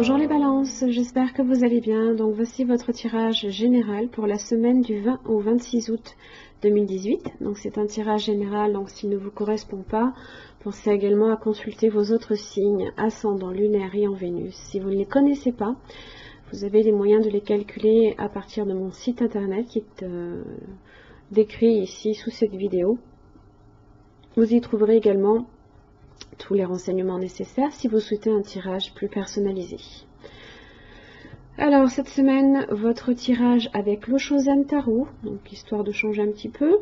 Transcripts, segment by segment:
Bonjour les balances, j'espère que vous allez bien. Donc voici votre tirage général pour la semaine du 20 au 26 août 2018. Donc c'est un tirage général, donc s'il ne vous correspond pas, pensez également à consulter vos autres signes, ascendant, lunaire et en Vénus. Si vous ne les connaissez pas, vous avez les moyens de les calculer à partir de mon site internet qui est décrit ici sous cette vidéo. Vous y trouverez également tous les renseignements nécessaires si vous souhaitez un tirage plus personnalisé. Alors cette semaine, votre tirage avec l'Oshozen Tarot, donc histoire de changer un petit peu.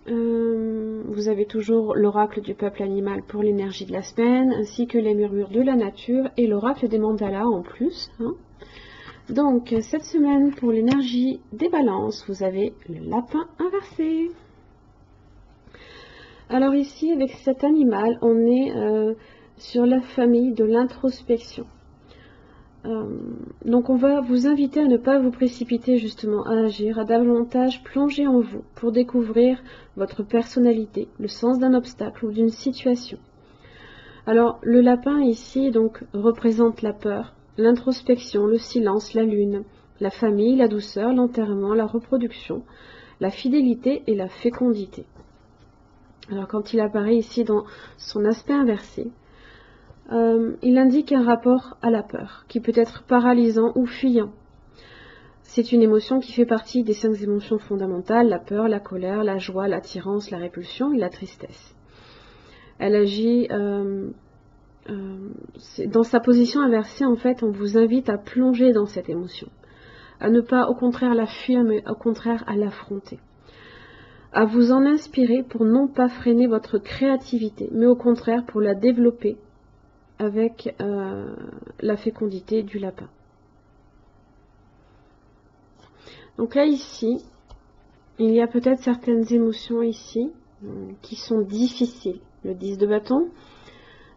Vous avez toujours l'oracle du peuple animal pour l'énergie de la semaine, ainsi que les murmures de la nature et l'oracle des mandalas en plus. Donc cette semaine, pour l'énergie des balances, vous avez le lapin inversé. Alors ici, avec cet animal, on est sur la famille de l'introspection. Donc on va vous inviter à ne pas vous précipiter justement à agir, à davantage plonger en vous pour découvrir votre personnalité, le sens d'un obstacle ou d'une situation. Alors le lapin ici donc représente la peur, l'introspection, le silence, la lune, la famille, la douceur, l'enterrement, la reproduction, la fidélité et la fécondité. Alors quand il apparaît ici dans son aspect inversé, il indique un rapport à la peur, qui peut être paralysant ou fuyant. C'est une émotion qui fait partie des 5 émotions fondamentales, la peur, la colère, la joie, l'attirance, la répulsion et la tristesse. Elle agit dans sa position inversée, en fait, on vous invite à plonger dans cette émotion, à ne pas au contraire la fuir, mais au contraire à l'affronter. À vous en inspirer pour non pas freiner votre créativité, mais au contraire pour la développer avec la fécondité du lapin. Donc là ici, il y a peut-être certaines émotions ici qui sont difficiles. Le 10 de bâton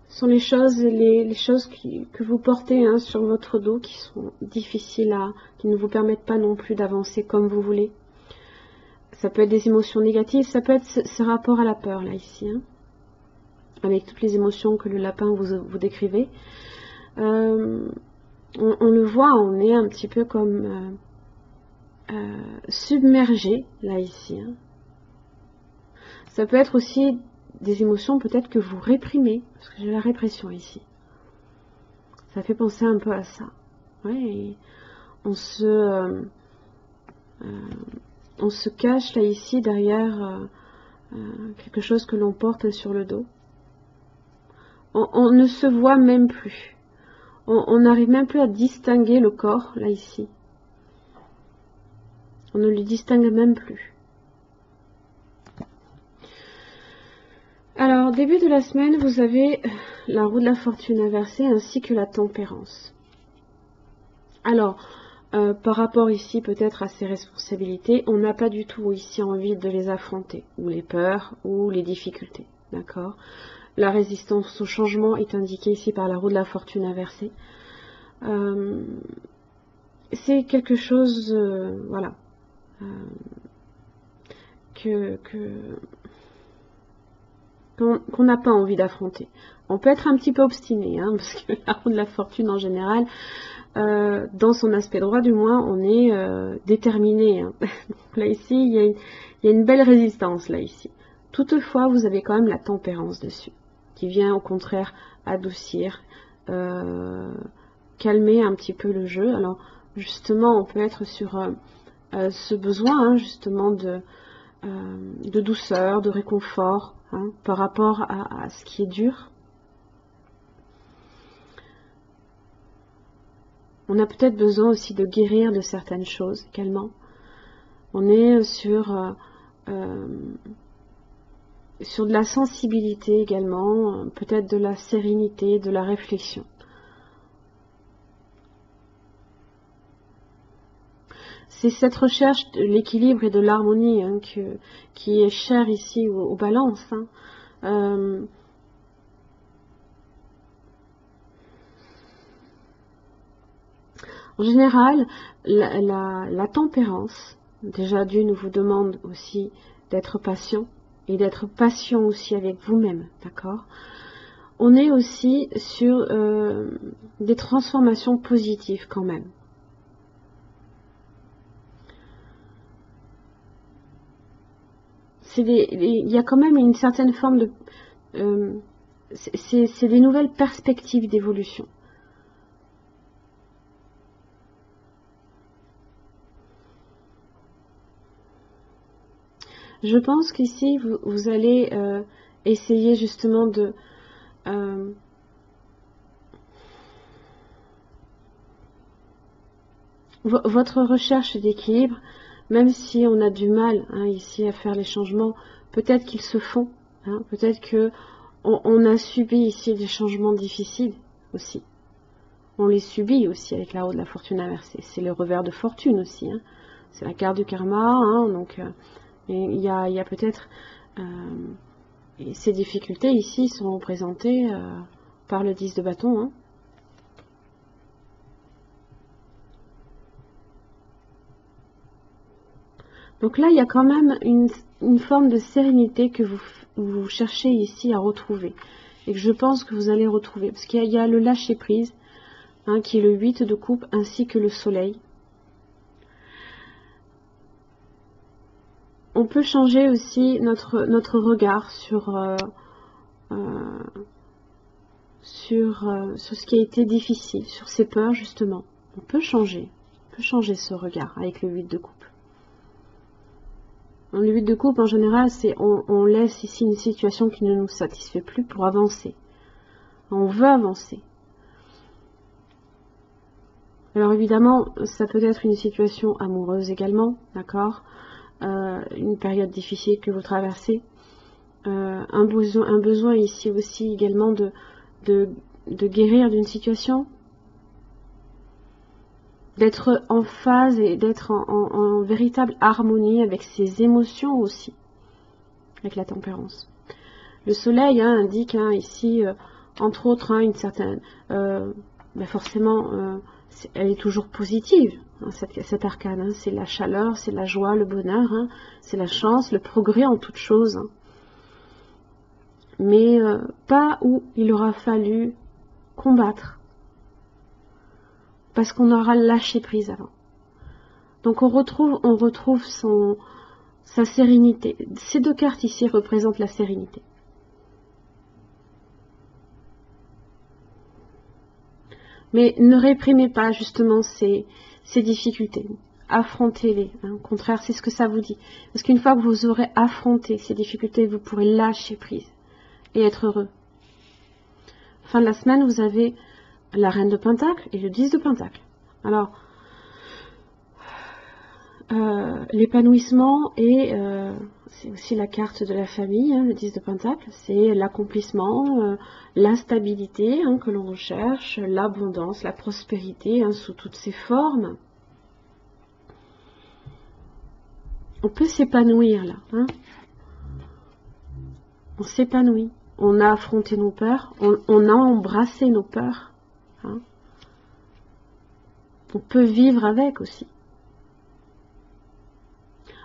sont les choses que vous portez sur votre dos qui sont difficiles qui ne vous permettent pas non plus d'avancer comme vous voulez. Ça peut être des émotions négatives, ça peut être ce rapport à la peur là ici, avec toutes les émotions que le lapin vous décrivez. On le voit, on est un petit peu comme submergé là ici. Ça peut être aussi des émotions peut-être que vous réprimez, parce que j'ai la répression ici. Ça fait penser un peu à ça. Ouais, on se cache là ici derrière quelque chose que l'on porte sur le dos. On ne se voit même plus. On n'arrive même plus à distinguer le corps là ici. On ne le distingue même plus. Alors, début de la semaine, vous avez la roue de la fortune inversée ainsi que la tempérance. Alors, par rapport ici peut-être à ces responsabilités, on n'a pas du tout ici envie de les affronter, ou les peurs, ou les difficultés, d'accord ? La résistance au changement est indiquée ici par la roue de la fortune inversée. C'est quelque chose, voilà, qu'on n'a pas envie d'affronter. On peut être un petit peu obstiné, parce que la roue de la fortune en général, dans son aspect droit du moins, on est déterminé. Donc là ici, il y a une belle résistance là ici. Toutefois, vous avez quand même la tempérance dessus, qui vient au contraire adoucir, calmer un petit peu le jeu. Alors justement, on peut être sur ce besoin justement de douceur, de réconfort, par rapport à ce qui est dur. On a peut-être besoin aussi de guérir de certaines choses également. On est sur de la sensibilité également, peut-être de la sérénité, de la réflexion. C'est cette recherche de l'équilibre et de l'harmonie qui est chère ici aux balances. En général, la tempérance, déjà d'une vous demande aussi d'être patient et d'être patient aussi avec vous-même, d'accord ? on est aussi sur des transformations positives quand même. Il y a quand même une certaine forme de... c'est des nouvelles perspectives d'évolution. Je pense qu'ici, vous allez essayer justement de... votre recherche d'équilibre, même si on a du mal ici à faire les changements, peut-être qu'ils se font, peut-être que on a subi ici des changements difficiles aussi. On les subit aussi avec la roue de la fortune inversée. C'est le revers de fortune aussi. C'est la carte du karma. Donc il y a peut-être ces difficultés ici sont représentées par le 10 de bâton. Donc là, il y a quand même une forme de sérénité que vous cherchez ici à retrouver. Et que je pense que vous allez retrouver. Parce qu'il y a le lâcher-prise, qui est le 8 de coupe, ainsi que le soleil. On peut changer aussi notre regard sur ce qui a été difficile, sur ces peurs justement. On peut changer ce regard avec le 8 de coupe. Le 8 de coupe, en général, c'est on laisse ici une situation qui ne nous satisfait plus pour avancer. On veut avancer. Alors évidemment, ça peut être une situation amoureuse également, d'accord, une période difficile que vous traversez, un besoin ici aussi également de guérir d'une situation, d'être en phase et d'être en véritable harmonie avec ses émotions aussi, avec la tempérance. Le soleil indique ici, entre autres, une certaine... forcément, elle est toujours positive, cette arcane. C'est la chaleur, c'est la joie, le bonheur, c'est la chance, le progrès en toute chose. Mais pas où il aura fallu combattre. Parce qu'on aura lâché prise avant. Donc on retrouve sa sérénité. Ces deux cartes ici représentent la sérénité. Mais ne réprimez pas justement ces difficultés. Affrontez-les. Au contraire, c'est ce que ça vous dit. Parce qu'une fois que vous aurez affronté ces difficultés, vous pourrez lâcher prise et être heureux. Fin de la semaine, vous avez la reine de Pentacle et le 10 de Pentacle. Alors, l'épanouissement et c'est aussi la carte de la famille, le 10 de Pentacle, c'est l'accomplissement, la stabilité que l'on recherche, l'abondance, la prospérité sous toutes ses formes. On peut s'épanouir là. On s'épanouit. On a affronté nos peurs, on a embrassé nos peurs. On peut vivre avec aussi.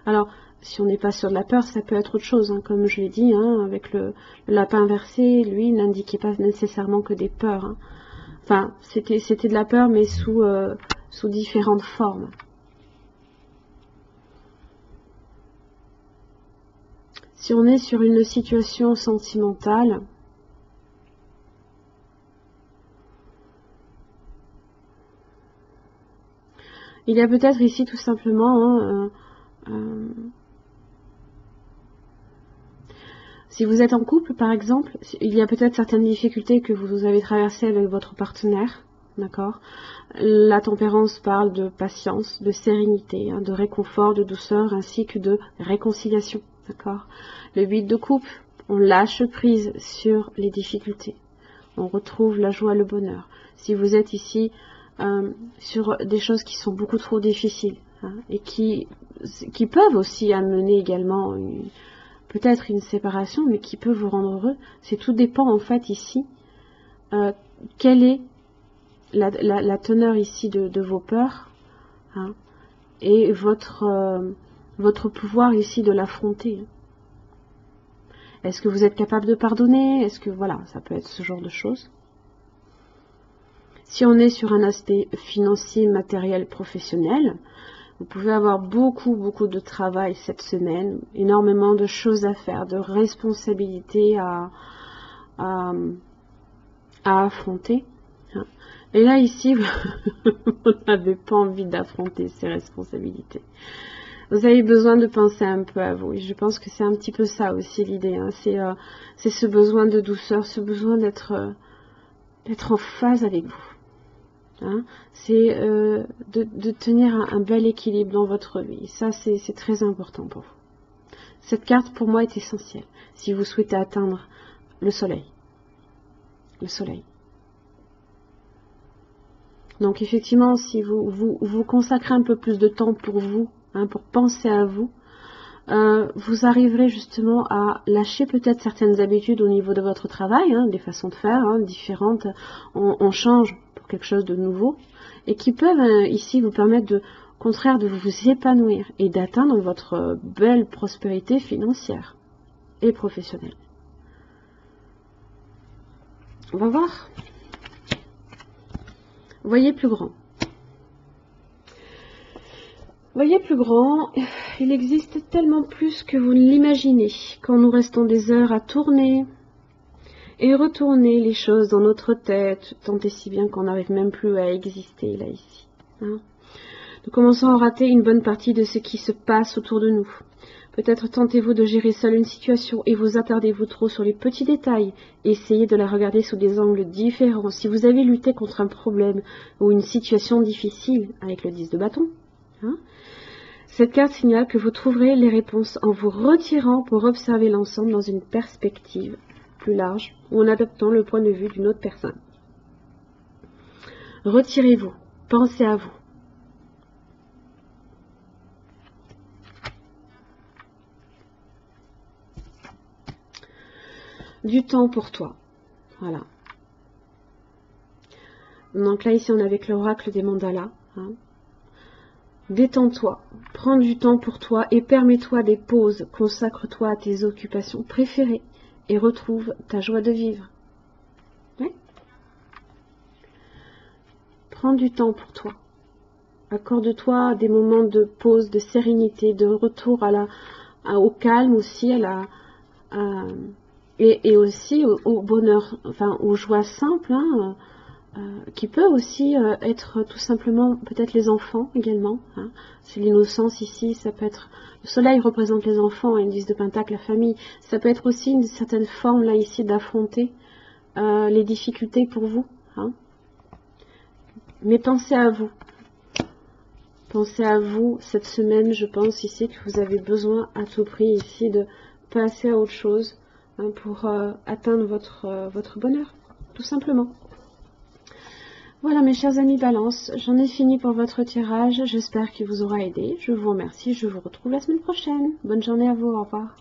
Alors, si on n'est pas sûr de la peur, ça peut être autre chose, comme je l'ai dit, avec le lapin inversé, lui, n'indiquait pas nécessairement que des peurs. Enfin, c'était de la peur, mais sous différentes formes. Si on est sur une situation sentimentale, il y a peut-être ici tout simplement si vous êtes en couple par exemple, il y a peut-être certaines difficultés que vous avez traversées avec votre partenaire, d'accord. La tempérance parle de patience, de sérénité, de réconfort, de douceur ainsi que de réconciliation, d'accord. Le 8 de coupe, on lâche prise sur les difficultés, on retrouve la joie, le bonheur. Si vous êtes ici sur des choses qui sont beaucoup trop difficiles et qui peuvent aussi amener également peut-être une séparation, mais qui peut vous rendre heureux. C'est tout dépend en fait ici quelle est la teneur ici de vos peurs et votre pouvoir ici de l'affronter. Est-ce que vous êtes capable de pardonner? Est-ce que, voilà, ça peut être ce genre de choses. Si on est sur un aspect financier, matériel, professionnel, vous pouvez avoir beaucoup de travail cette semaine, énormément de choses à faire, de responsabilités à affronter. Et là, ici, vous n'avez pas envie d'affronter ces responsabilités. Vous avez besoin de penser un peu à vous. Et je pense que c'est un petit peu ça aussi l'idée. C'est ce besoin de douceur, ce besoin d'être en phase avec vous. C'est de tenir un bel équilibre dans votre vie. Ça, c'est très important pour vous. Cette carte, pour moi, est essentielle si vous souhaitez atteindre le soleil. Le soleil. Donc, effectivement, si vous consacrez un peu plus de temps pour vous, pour penser à vous, vous arriverez justement à lâcher peut-être certaines habitudes au niveau de votre travail, des façons de faire différentes. On change pour quelque chose de nouveau et qui peuvent ici vous permettre au contraire de vous épanouir et d'atteindre votre belle prospérité financière et professionnelle. On va voir. Voyez plus grand. Voyez plus grand, il existe tellement plus que vous ne l'imaginez quand nous restons des heures à tourner et retourner les choses dans notre tête, tant et si bien qu'on n'arrive même plus à exister là ici. Nous commençons à rater une bonne partie de ce qui se passe autour de nous. Peut-être tentez-vous de gérer seul une situation et vous attardez-vous trop sur les petits détails. Essayez de la regarder sous des angles différents. Si vous avez lutté contre un problème ou une situation difficile avec le 10 de bâton, cette carte signale que vous trouverez les réponses en vous retirant pour observer l'ensemble dans une perspective plus large ou en adoptant le point de vue d'une autre personne. Retirez-vous, pensez à vous. Du temps pour toi. Voilà. Donc là, ici, on est avec l'oracle des mandalas. Détends-toi, prends du temps pour toi et permets-toi des pauses. Consacre-toi à tes occupations préférées et retrouve ta joie de vivre. Oui. Prends du temps pour toi. Accorde-toi des moments de pause, de sérénité, de retour au calme aussi, et aussi au bonheur, enfin aux joies simples, qui peut aussi être tout simplement peut-être les enfants également. C'est l'innocence ici, ça peut être le soleil représente les enfants et le 10 de pentacle la famille. Ça peut être aussi une certaine forme là ici d'affronter les difficultés pour vous. Mais pensez à vous. Pensez à vous cette semaine. Je pense ici que vous avez besoin à tout prix ici de passer à autre chose pour atteindre votre bonheur, tout simplement. Voilà mes chers amis Balance, j'en ai fini pour votre tirage, j'espère qu'il vous aura aidé, je vous remercie, je vous retrouve la semaine prochaine. Bonne journée à vous, au revoir.